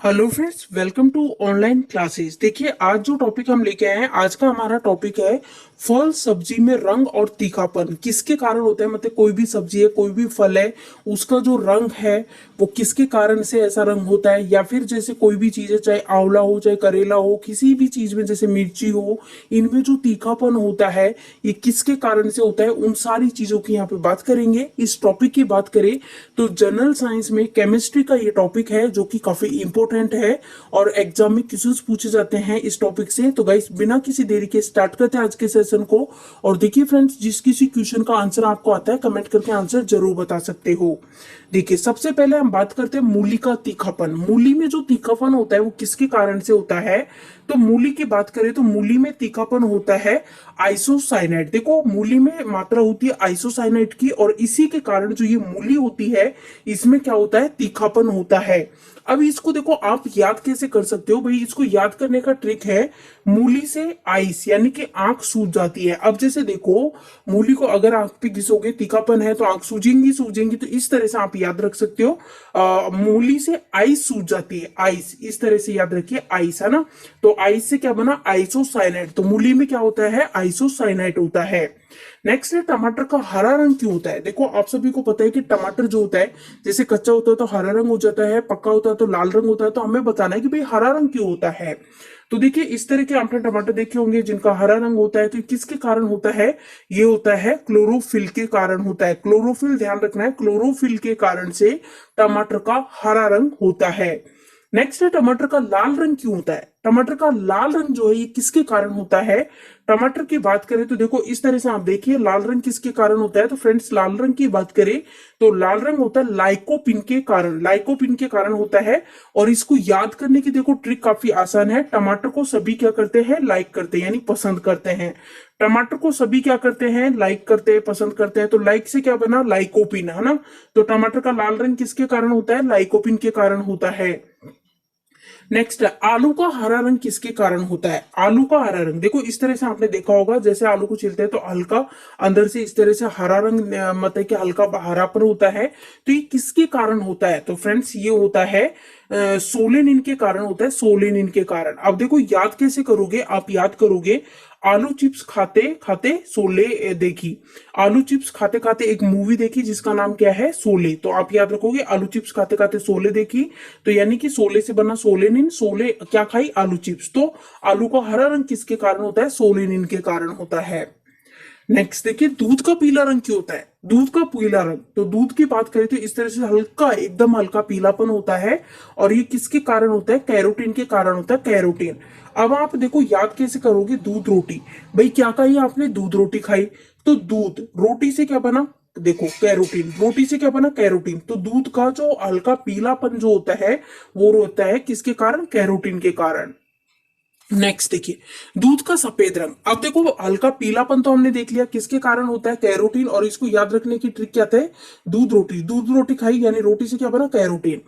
Hello friends, welcome to online classes. देखिए, आज जो टॉपिक हम लेके आए हैं, आज का हमारा टॉपिक है फल सब्जी में रंग और तीखापन किसके कारण होता है। मतलब कोई भी सब्जी है, कोई भी फल है, उसका जो रंग है वो किसके कारण से ऐसा रंग होता है। या फिर जैसे कोई भी चीज है, चाहे आंवला हो, चाहे करेला हो, किसी भी चीज में जैसे मिर्ची हो, इनमें जो तीखापन होता है ये किसके कारण से होता है, उन सारी चीजों की यहाँ पे बात करेंगे। इस टॉपिक की बात करें तो जनरल साइंस में केमिस्ट्री का ये टॉपिक है जो कि काफी इंपॉर्टेंट है और एग्जाम में क्वेश्चंस पूछे जाते हैं इस टॉपिक से। तो गाइस, बिना किसी देरी के स्टार्ट करते हैं आज के सेशन को। और देखिए फ्रेंड्स, जिस किसी क्वेश्चन का आंसर आपको आता है कमेंट करके आंसर जरूर बता सकते हो। देखिए, सबसे पहले हम बात करते हैं मूली का तीखापन। मूली में जो तीखापन होता है वो किसके कारण से होता है। तो मूली की बात करें तो मूली में तीखापन होता है आइसोसाइनाइड। देखो, मूली में मात्रा होती है आइसोसाइनाइड की, और इसी के कारण जो ये मूली होती है इसमें क्या होता है, तीखापन होता है। अब इसको देखो, आप याद कैसे कर सकते हो भाई। इसको याद करने का ट्रिक है, मूली से आइस यानी कि आंख सूज जाती है। अब जैसे देखो, मूली को अगर आंख पे घिसोगे, तीखापन है तो आंख सूजेंगी सूजेंगी, तो इस तरह से आप याद रख सकते हो। मूली से आइस सूज जाती है, आइस, इस तरह से याद रखिए, आइस, है ना। तो आइस से क्या बना, आइसोसाइनाइड। तो मूली में क्या होता है, आइसोसाइनाइड होता है। नेक्स्ट है, टमाटर का हरा रंग क्यों होता है। देखो, आप सभी को पता है कि टमाटर जो होता है, जैसे कच्चा होता है तो हरा रंग हो जाता है, पक्का होता है तो लाल रंग होता है। तो हमें बताना है कि भाई हरा रंग क्यों होता है। तो देखिए, इस तरह के आपने टमाटर देखे होंगे जिनका हरा रंग होता है। तो किसके कारण होता है, ये होता है क्लोरोफिल के कारण होता है। क्लोरोफिल, ध्यान रखना है, क्लोरोफिल के कारण से टमाटर का हरा रंग होता है। नेक्स्ट है, टमाटर का लाल रंग क्यों होता है। टमाटर का लाल रंग जो है ये किसके कारण होता है। टमाटर की बात करें तो देखो, इस तरह से आप देखिए, लाल रंग किसके कारण होता है। तो फ्रेंड्स, लाल रंग की बात करें तो लाल रंग होता है लाइकोपिन के कारण, लाइकोपिन के कारण होता है। और इसको याद करने की देखो ट्रिक काफी आसान है। टमाटर को सभी क्या करते हैं, लाइक करते हैं, यानी पसंद करते हैं। टमाटर को सभी क्या करते हैं, लाइक करते हैं, पसंद करते हैं। तो लाइक से क्या बना, लाइकोपिन, है ना। तो टमाटर का लाल रंग किसके कारण होता है, लाइकोपिन के कारण होता है। नेक्स्ट है, आलू का हरा रंग किसके कारण होता है। आलू का हरा रंग देखो, इस तरह से आपने देखा होगा, जैसे आलू को छीलते हैं तो हल्का अंदर से इस तरह से हरा रंग, मतलब कि हल्का हरापन होता है। तो ये किसके कारण होता है। तो फ्रेंड्स, ये होता है सोलेनिन के कारण होता है, सोलेनिन के कारण। अब देखो, याद कैसे करोगे, आप याद करोगे, आलू चिप्स खाते खाते सोले देखी। आलू चिप्स खाते खाते एक मूवी देखी जिसका नाम क्या है, सोले। तो आप याद रखोगे, आलू चिप्स खाते खाते सोले देखी, तो यानी कि सोले से बना सोलेनिन। सोले क्या खाई, आलू चिप्स। तो आलू का हरा रंग किसके कारण होता है, सोलेनिन के कारण होता है। नेक्स्ट देखिए, दूध का पीला रंग क्यों होता है। दूध का पीला रंग, तो दूध की बात करें तो इस तरह से हल्का, एकदम हल्का पीलापन होता है। और ये किसके कारण होता है, कैरोटीन के कारण होता है, कैरोटीन। अब आप देखो, याद कैसे करोगे, दूध रोटी। भाई क्या खाई आपने, दूध रोटी खाई। तो दूध रोटी से क्या बना, देखो कैरोटीन, रोटी से क्या बना, कैरोटीन। तो दूध का जो हल्का पीलापन जो होता है वो होता है किसके कारण, कैरोटीन के कारण। नेक्स्ट देखिए, दूध का सफेद रंग। अब देखो, हल्का पीलापन तो हमने देख लिया किसके कारण होता है, कैरोटीन। और इसको याद रखने की ट्रिक क्या है, दूध रोटी, दूध रोटी खाई यानी रोटी से क्या बना, कैरोटीन।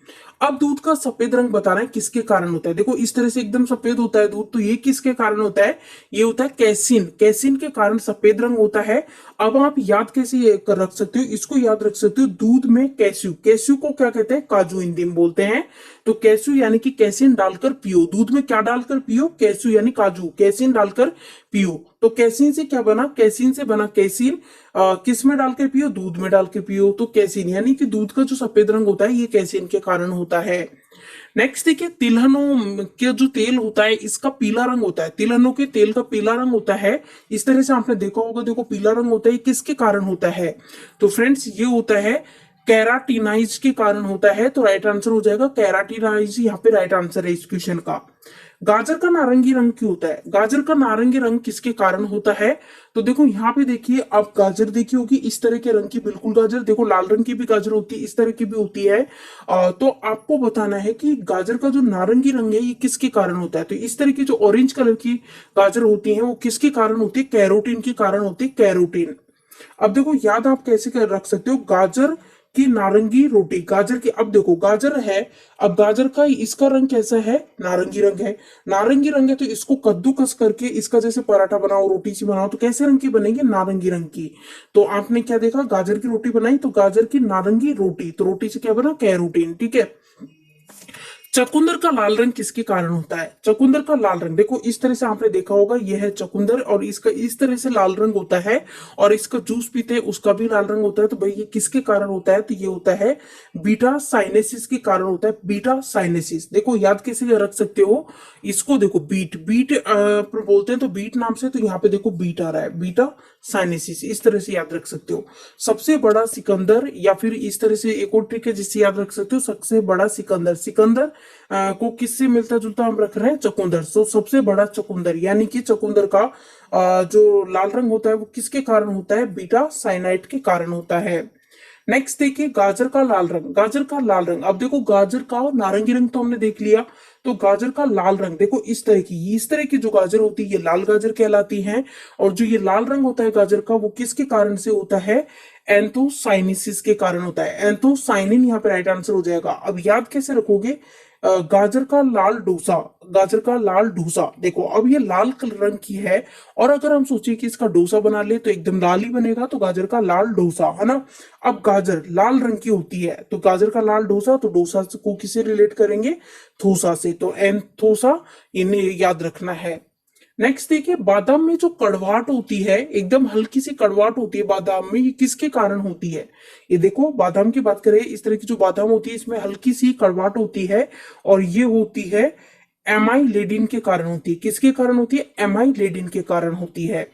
अब दूध का सफेद रंग बताना है किसके कारण होता है। देखो, इस तरह से एकदम सफेद होता है दूध, तो ये किसके कारण होता है, ये होता है कैसिन। कैसिन के कारण सफेद रंग होता है। अब आप याद कैसे ये कर रख सकते हो, इसको याद रख सकते हो, दूध में कैस्यू, कैस्यू को क्या कहते हैं, काजू हिंदी में बोलते हैं। तो कैस्यू यानी कि कैसिन डालकर पियो। दूध में क्या डालकर पियो, कैस्यू यानी काजू, कैसिन डालकर पियो। तो कैसिन से क्या बना, कैसिन से बना कैसिन। किस में डाल के पियो, दूध में डाल के पियो। तो कैसिन यानी कि दूध का जो सफेद रंग होता है ये कैसिन के कारण होता है। नेक्स्ट देखिए, तिलहनों के जो तेल होता है इसका पीला रंग होता है। तिलहनों के तेल का पीला रंग होता है, इस तरह से आपने देखा होगा। देखो, पीला रंग होता है, किसके कारण होता है। तो फ्रेंड्स, ये होता है कैराटिनाइज के कारण होता है। तो राइट आंसर हो जाएगा कैराटिनाइज, यहाँ पे राइट आंसर है इस क्वेश्चन का। गाजर का नारंगी रंग क्यों होता है। गाजर का नारंगी रंग किसके कारण होता है। तो देखो, यहाँ पे देखिए, आप गाजर देखी होगी इस तरह के रंग की, बिल्कुल गाजर। देखो, लाल रंग की भी गाजर होती है, इस तरह की भी होती है। तो आपको बताना है कि गाजर का जो नारंगी रंग है ये किसके कारण होता है। तो इस तरह की जो ऑरेंज कलर की गाजर होती है वो किसके कारण होती है, कैरोटीन के कारण होती है, कैरोटीन। अब देखो, याद आप कैसे कर रख सकते हो, गाजर की नारंगी रोटी, गाजर की। अब देखो, गाजर है, अब गाजर का इसका रंग कैसा है, नारंगी रंग है। नारंगी रंग है तो इसको कद्दूकस करके इसका जैसे पराठा बनाओ, रोटी सी बनाओ, तो कैसे रंग की बनेगी, नारंगी रंग की। तो आपने क्या देखा, गाजर की रोटी बनाई तो गाजर की नारंगी रोटी, तो रोटी से क्या बना, कैरोटीन। ठीक है। चकुंदर का लाल रंग किसके कारण होता है? चकुंदर का लाल रंग देखो इस तरह से आपने देखा होगा, यह है चकुंदर और इसका इस तरह से लाल रंग होता है, और इसका जूस पीते हैं उसका भी लाल रंग होता है। तो भाई ये किसके कारण होता है? तो ये होता है बीटा साइनेसिस के कारण होता है। बीटा साइनेसिस देखो याद कैसे रख सकते हो इसको, देखो बीट बीट बोलते हैं तो बीट नाम से, तो यहाँ पे देखो बीट आ रहा है, बीटा साइनेसिस, इस तरह से याद रख सकते हो। सबसे बड़ा सिकंदर, या फिर इस तरह से एक और ट्रिक है जिससे याद रख सकते हो, सबसे बड़ा सिकंदर। सिकंदर को किससे मिलता जुलता हम रख रहे हैं? चकुंदर। तो सबसे बड़ा चकुंदर, यानी कि चकुंदर का जो लाल रंग होता है वो किसके कारण होता है? बीटा साइनाइड के कारण होता है। नेक्स्ट देखिए गाजर का लाल रंग। गाजर का लाल रंग, अब देखो गाजर का नारंगी रंग तो हमने देख लिया, तो गाजर का लाल रंग देखो इस तरह की जो गाजर होती है ये लाल गाजर कहलाती है। और जो ये लाल रंग होता है गाजर का वो किसके कारण से होता है? एंथोसाइनिसिस के कारण होता है। एंथोसाइनिन यहाँ पे राइट आंसर हो जाएगा। अब याद कैसे रखोगे? गाजर का लाल डोसा। गाजर का लाल डोसा देखो अब ये लाल रंग की है, और अगर हम सोचे कि इसका डोसा बना ले तो एकदम लाल ही बनेगा, तो गाजर का लाल डोसा है ना। अब गाजर लाल रंग की होती है तो गाजर का लाल डोसा, तो डोसा को किसे रिलेट करेंगे? थोसा से, तो एंथोसा इन्हें याद रखना है। नेक्स्ट देखिए बादाम में जो कड़वाहट होती है, एकदम हल्की सी कड़वाहट होती है बादाम में, ये किसके कारण होती है? ये देखो बादाम की बात करें, इस तरह की जो बादाम होती है इसमें हल्की सी कड़वाहट होती है, और ये होती है एमाइलेडिन के कारण होती है। किसके कारण होती है? एमाइलेडिन के कारण होती है।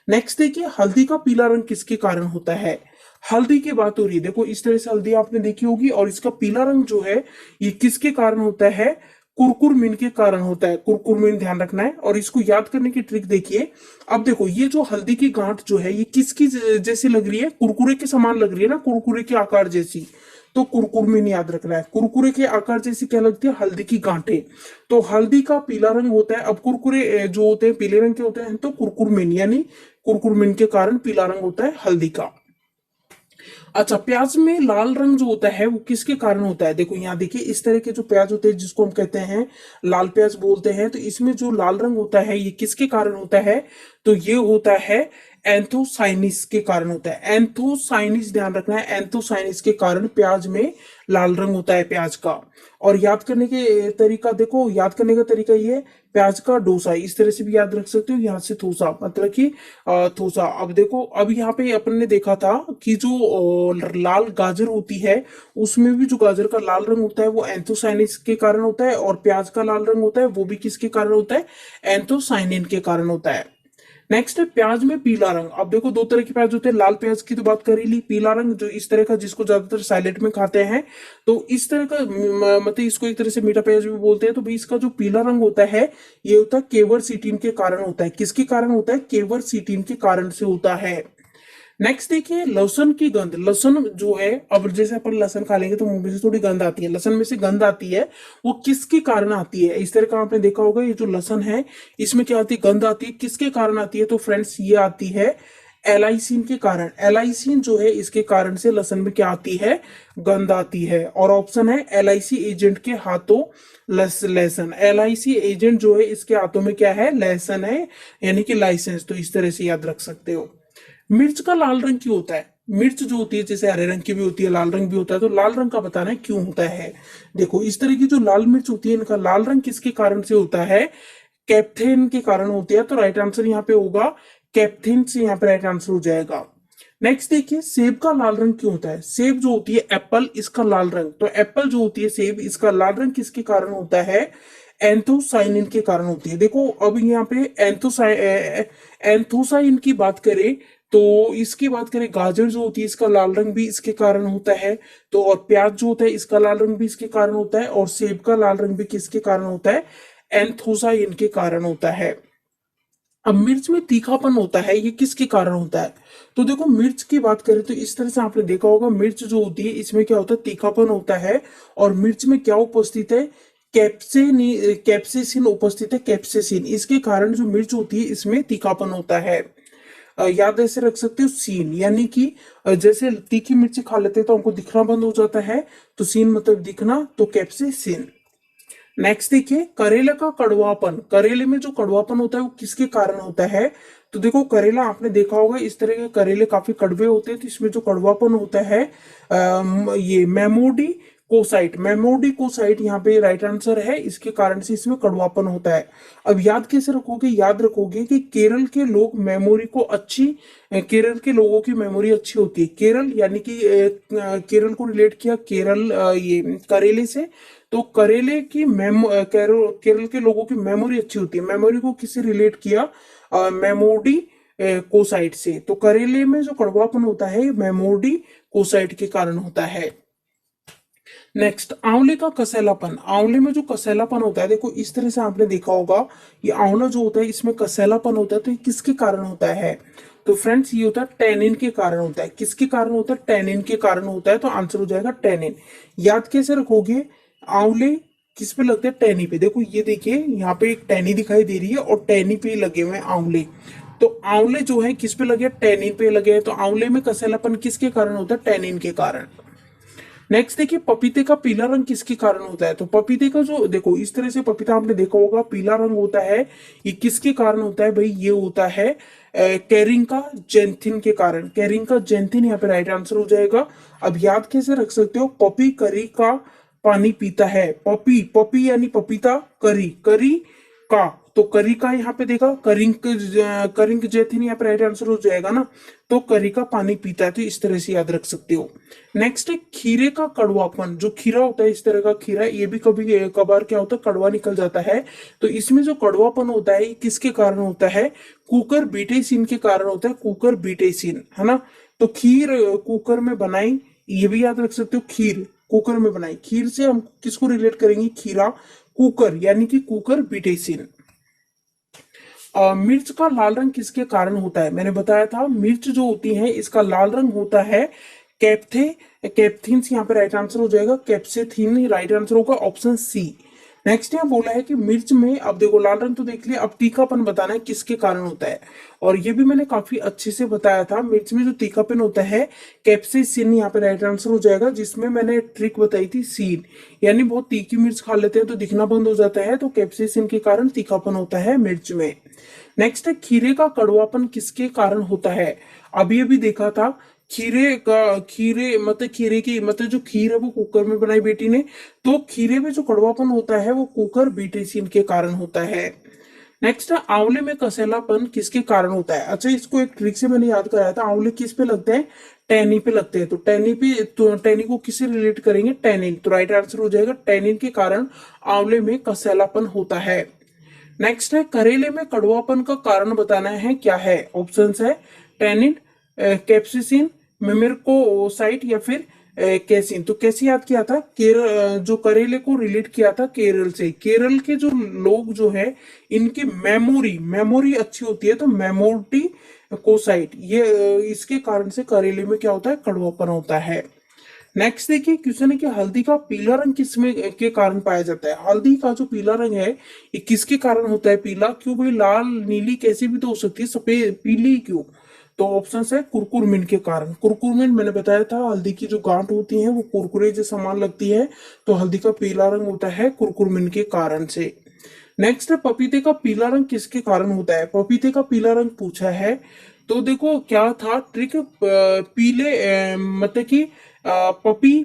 नेक्स्ट देखिए हल्दी का पीला रंग किसके कारण होता है? हल्दी की बात हो रही है, देखो इस तरह से हल्दी आपने देखी होगी, और इसका पीला रंग जो है ये किसके कारण होता है? कुरकुरमिन के कारण होता है। कुरकुरमिन ध्यान रखना है, और इसको याद करने की ट्रिक देखिए। अब देखो ये जो हल्दी की गांठ जो है ये किसकी जैसी लग रही है? कुरकुरे के समान लग रही है ना, कुरकुरे के आकार जैसी, तो कुरकुरमिन याद रखना है। कुरकुरे के आकार जैसी क्या लगती है? हल्दी की गांठें। तो हल्दी का पीला रंग होता है। अब कुरकुरे जो होते हैं पीले रंग के होते हैं, तो कुरकुरमिन यानी कुरकुरमिन के कारण पीला रंग होता है हल्दी का। अच्छा प्याज में लाल रंग जो होता है वो किसके कारण होता है? देखो यहाँ देखिए इस तरह के जो प्याज होते हैं जिसको हम कहते हैं लाल प्याज बोलते हैं, तो इसमें जो लाल रंग होता है ये किसके कारण होता है? तो ये होता है एंथोसाइनिस के कारण होता है। एंथोसाइनिस ध्यान रखना है, एंथोसाइनिस के कारण प्याज में लाल रंग होता है प्याज का। और याद करने के तरीका देखो, याद करने का तरीका ये प्याज का डोसा, इस तरह से भी याद रख सकते हो, यहाँ से थोसा मतलब कि थोसा। अब देखो अब यहाँ पे अपन ने देखा था कि जो लाल गाजर होती है उसमें भी जो गाजर का लाल रंग होता है वो एंथोसाइनिस के कारण होता है, और प्याज का लाल रंग होता है वो भी किसके कारण होता है? एंथोसाइनिन के कारण होता है। नेक्स्ट है प्याज में पीला रंग। अब देखो दो तरह के प्याज होते हैं, लाल प्याज की तो बात कर ही ली, पीला रंग जो इस तरह का जिसको ज्यादातर सैलेड में खाते हैं, तो इस तरह का मतलब इसको एक तरह से मीठा प्याज भी बोलते हैं। तो भाई इसका जो पीला रंग होता है ये होता है केवरसिटीन के कारण होता है। किसके कारण होता है? केवरसिटीन के कारण से होता है। नेक्स्ट देखिए लहसुन की गंध। लहसुन जो है, अब जैसे अपन लहसुन खा लेंगे तो मुंह में से थोड़ी गंध आती है, लहसुन में से गंध आती है, वो किसके कारण आती है? इस तरह का आपने देखा होगा, ये जो लहसुन है इसमें क्या आती है? गंध आती है। किसके कारण आती है? तो फ्रेंड्स ये आती है एलाइसिन के कारण। एलाइसिन जो है इसके कारण से लहसुन में क्या आती है? गंध आती है। और ऑप्शन है एलआईसी एजेंट के हाथों लहसुन। एलआईसी एजेंट जो है इसके हाथों में क्या है? लहसुन है, यानी कि लाइसेंस। तो इस तरह से याद रख सकते हो। मिर्च का लाल रंग क्यों होता है? मिर्च जो होती है जैसे हरे रंग की भी होती है लाल रंग भी होता है, तो लाल रंग का बताना है क्यों होता है। देखो इस तरह की जो लाल मिर्च होती है इनका लाल रंग किसके कारण से होता है? कैप्थेन के कारण होती है। तो राइट आंसर यहाँ पे होगा कैप्थेन, से यहाँ पे राइट आंसर हो जाएगा। नेक्स्ट देखिए सेब का लाल रंग क्यों होता है? सेब जो होती है एप्पल, इसका लाल रंग, तो एप्पल जो होती है सेब, इसका लाल रंग किसके कारण होता है? एंथोसाइनिन के कारण होती है। देखो अब यहाँ पे एंथोसाइन की बात करें, तो इसकी बात करें गाजर जो होती है इसका लाल रंग भी इसके कारण होता है, तो और प्याज जो होता है इसका लाल रंग भी इसके कारण होता है, और सेब का लाल रंग भी किसके कारण होता है? एंथोसाइन के कारण होता है। अब मिर्च में तीखापन होता है, ये किसके कारण होता है? तो देखो मिर्च की बात करें तो इस तरह से आपने देखा होगा, मिर्च जो होती है इसमें क्या होता है? तीखापन होता है। और मिर्च में क्या उपस्थित है? कैप्सेसिन उपस्थित है, कैप्सेसिन। इसके कारण जो मिर्च होती है इसमें तीखापन होता है। याद ऐसे रख सकते हो सीन, यानी कि जैसे तीखी मिर्ची खा लेते हैं तो हमको दिखना बंद हो जाता है, तो सीन मतलब दिखना, तो कैप्सेसिन। नेक्स्ट देखिए करेला का कड़वापन। करेले में जो कड़वापन होता है वो किसके कारण होता है? तो देखो करेला आपने देखा होगा इस तरह के करेले काफी कड़वे होते हैं, तो इसमें जो कड़वापन होता है ये मेमोडी कोसाइट, मेमोडिकोसाइट यहाँ पे राइट आंसर है, इसके कारण से इसमें कड़वापन होता है। अब याद कैसे रखोगे, याद रखोगे कि केरल के लोग मेमोरी को अच्छी, केरल के लोगों की मेमोरी अच्छी होती है। केरल यानी कि केरल को रिलेट किया केरल ये करेले से, तो करेले की केरल के लोगों की मेमोरी अच्छी होती है। मेमोरी को किससे रिलेट किया, मेमोडी कोसाइट से। तो करेले में जो कड़वापन होता है मेमोडी कोसाइट के कारण होता है। नेक्स्ट, आंवले का कसैलापन। आंवले में जो कसैलापन होता है, देखो इस तरह से आपने देखा होगा, ये आंवला जो होता है इसमें कसैलापन होता है, तो ये किसके कारण होता है? तो फ्रेंड्स ये होता है टैनिन के कारण होता है। किसके कारण होता है? टैनिन के कारण होता है, तो आंसर हो जाएगा टैनिन। याद कैसे रखोगे, आंवले किस पे लगते हैं? टहनी पे। देखो ये देखिए यहाँ पे एक टहनी दिखाई दे रही है और टहनी पे लगे हुए हैं आंवले। तो आंवले जो है किस पे लगे? टैनिन पे लगे हैं। तो आंवले में कसैलापन किसके कारण होता है? टैनिन के कारण। नेक्स्ट देखिए, पपीते का पीला रंग किसके कारण होता है? तो पपीते का जो, देखो इस तरह से पपीता आपने देखा होगा पीला रंग होता है, ये किसके कारण होता है भाई? ये होता है कैरिंका जेंथिन के कारण। कैरिंका जेंथिन यहाँ पे राइट आंसर हो जाएगा। अब याद कैसे रख सकते हो, पपी करी का पानी पीता है। पपी, पपी यानी पपीता, करी, करी का, तो करी का यहाँ पे देखा, करिंग, करिंग जैथिन यहाँ पे राइट आंसर हो जाएगा ना, तो करी का पानी पीता है। तो इस तरह से याद रख सकते हो। नेक्स्ट है खीरे का कड़वापन। जो खीरा होता है इस तरह का खीरा, ये भी कभी कभार क्या होता है, कड़वा निकल जाता है। तो इसमें जो कड़वापन होता है ये किसके कारण होता है? कुकर बीटेसिन के कारण होता है। कुकर बीटेसिन, है ना। तो खीर कुकर में बनाई, ये भी याद रख सकते हो, खीर कुकर में बनाई। खीर से हम किसको रिलेट करेंगे? खीरा, कुकर यानी कि कुकर बीटेसिन। मिर्च का लाल रंग किसके कारण होता है? मैंने बताया था मिर्च जो होती है इसका लाल रंग होता है कैप्थे, कैप्थिन यहाँ पे राइट आंसर हो जाएगा। कैप्सेथिन राइट आंसर होगा, ऑप्शन सी। नेक्स्ट यहाँ बोला है कि मिर्च में, अब देखो लाल रंग तो देख लिया, अब तीखापन बताना है किसके कारण होता है। और ये भी मैंने काफी अच्छे से बताया था, मिर्च में जो तीखापन होता है कैप्सेसिन यहाँ पे राइट आंसर हो जाएगा, जिसमें मैंने ट्रिक बताई थी सीन, यानी बहुत तीखी मिर्च खा लेते हैं तो दिखना बंद हो जाता है, तो कैप्सेसिन के कारण तीखापन होता है मिर्च में। नेक्स्ट है खीरे का कड़वापन किसके कारण होता है? अभी अभी देखा था खीरे का, खीरे मतलब खीरे की मतलब जो खीर है वो कुकर में बनाई बेटी ने, तो खीरे में जो कड़वापन होता है वो कुकर बीटेसिन के कारण होता है। नेक्स्ट है आंवले में कसैलापन किसके कारण होता है? अच्छा, इसको एक ट्रिक से मैंने याद कराया था। आंवले किस पे लगते हैं? टैनी पे लगते हैं। तो टैनी पे, तो टैनी को किससे रिलेट करेंगे? टैनिन। तो राइट आंसर हो जाएगा टैनिन के कारण आंवले में कसैलापन होता है। नेक्स्ट है करेले में कड़वापन का कारण बताना है, क्या है? ऑप्शंस है टैनिन, कैप्सिसिन, मिमिरकोसाइट या फिर कैसिन। तो कैसे याद किया था? केरल, जो करेले को रिलेट किया था केरल से। केरल के जो लोग जो है इनकी मेमोरी, मेमोरी अच्छी होती है, तो मेमोरी कोसाइट, ये इसके कारण से करेले में क्या होता है? कड़वापन होता है। नेक्स्ट देखिए क्वेश्चन है कि हल्दी का पीला रंग किस में के कारण पाया जाता है? हल्दी का जो पीला रंग है ये किसके कारण होता है पीला? क्यों भाई, लाल नीली कैसी भी तो हो सकती है, सफेद पीली क्यों? तो ऑप्शन है कुरकुरमिन के कारण। कुरकुरमिन मैंने बताया था, हल्दी की जो गांठ होती है वो कुरकुरे जैसा समान लगती है, तो हल्दी का पीला रंग होता है कुरकुरमिन के कारण से। नेक्स्ट है पपीते का पीला रंग किसके कारण होता है? पपीते का पीला रंग पूछा है, तो देखो क्या था ट्रिक, पीले मतलब कि पपी,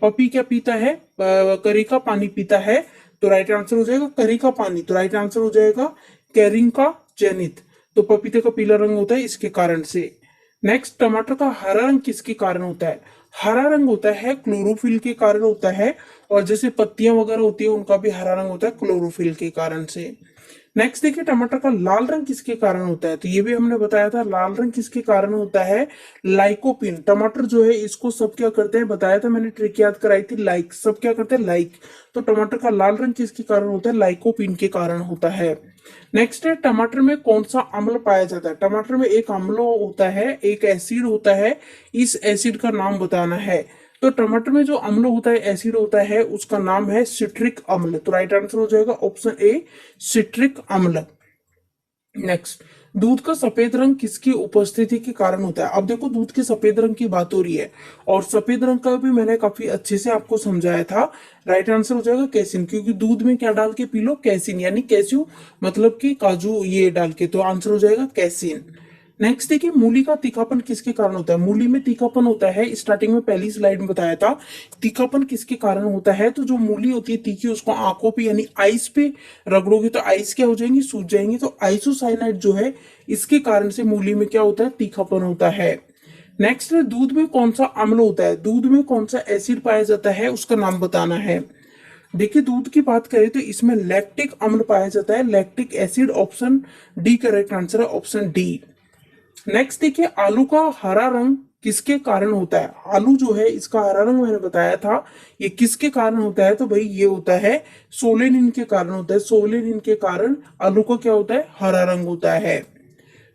पपी क्या पीता है? करी का पानी पीता है, तो राइट आंसर हो जाएगा करी का पानी। तो राइट आंसर हो जाएगा कैरिंग का जेनिथ। तो पपीते का पीला रंग होता है इसके कारण से। नेक्स्ट, टमाटर का हरा रंग किसके कारण होता है? हरा रंग होता है क्लोरोफिल के कारण होता है, और जैसे पत्तियां वगैरह होती है उनका भी हरा रंग होता है क्लोरोफिल के कारण से। नेक्स्ट देखिए, टमाटर का लाल रंग किसके कारण होता है? तो ये भी हमने बताया था, लाल रंग किसके कारण होता है? लाइकोपिन। टमाटर जो है इसको सब क्या करते हैं, बताया था मैंने, ट्रिक याद कराई थी, लाइक, सब क्या करते हैं? लाइक। तो टमाटर का लाल रंग किसके कारण होता है? लाइकोपिन के कारण होता है। नेक्स्ट है टमाटर में कौन सा अम्ल पाया जाता है? टमाटर में एक अम्ल होता है, एक एसिड होता है, इस एसिड का नाम बताना है। तो टमाटर में जो अम्ल होता है, एसिड होता है, उसका नाम है सिट्रिक अम्ल। तो राइट आंसर हो जाएगा ऑप्शन ए, सिट्रिक अम्ल। नेक्स्ट, दूध का सफेद रंग किसकी उपस्थिति के कारण होता है? अब देखो दूध के सफेद रंग की बात हो रही है, और सफेद रंग का भी मैंने काफी अच्छे से आपको समझाया था। राइट आंसर हो जाएगा कैसिन, क्योंकि दूध में क्या डाल के पी लो? कैसिन, यानी कैस्यू मतलब कि काजू, ये डाल के, तो आंसर हो जाएगा कैसिन। नेक्स्ट देखिए, मूली का तीखापन किसके कारण होता है। मूली में तीखापन होता है, स्टार्टिंग में पहली स्लाइड में बताया था। तीखापन किसके कारण होता है, तो जो मूली होती है तीखी, उसको आंखों पे यानी आइस पे रगड़ोगे तो आइस क्या हो जाएंगी, सूज जाएंगी। तो आइसोसाइनाइड जो है, इसके कारण से मूली में क्या होता है, तीखापन होता है। नेक्स्ट है, दूध में कौन सा अम्ल होता है। दूध में कौन सा एसिड पाया जाता है, उसका नाम बताना है। देखिए, दूध की बात करें तो इसमें लैक्टिक अम्ल पाया जाता है, lactic acid. Option D correct answer है, ऑप्शन डी। नेक्स्ट देखिए, आलू का हरा रंग किसके कारण होता है। आलू जो है, इसका हरा रंग मैंने बताया था, ये किसके कारण होता है, तो भाई ये होता है सोलेनिन के कारण होता है। सोलेनिन के कारण आलू का क्या होता है, हरा रंग होता है।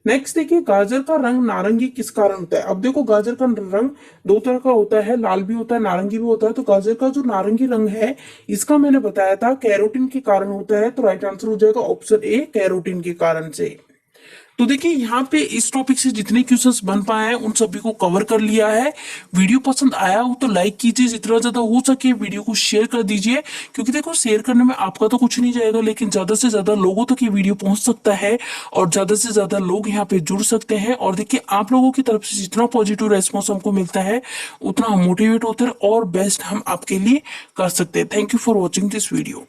नेक्स्ट देखिए, गाजर का रंग नारंगी किस कारण होता है। अब देखो, गाजर का रंग दो तरह का होता है, लाल भी होता है, नारंगी भी होता है। तो गाजर का जो नारंगी रंग है, इसका मैंने बताया था कैरोटीन के कारण होता है। तो राइट आंसर हो जाएगा ऑप्शन ए, कैरोटीन के कारण से। तो देखिए, यहाँ पे इस टॉपिक से जितने क्वेश्चंस बन पाए हैं उन सभी को कवर कर लिया है। वीडियो पसंद आया हो तो लाइक कीजिए, जितना ज्यादा हो सके वीडियो को शेयर कर दीजिए, क्योंकि देखो शेयर करने में आपका तो कुछ नहीं जाएगा, लेकिन ज्यादा से ज्यादा लोगों तक ये वीडियो पहुंच सकता है और ज्यादा से ज्यादा लोग यहाँ पे जुड़ सकते हैं। और देखिए, आप लोगों की तरफ से जितना पॉजिटिव रेस्पॉन्स हमको मिलता है, उतना हम मोटिवेट होते हैं और बेस्ट हम आपके लिए कर सकते हैं। Thank you for watching this video.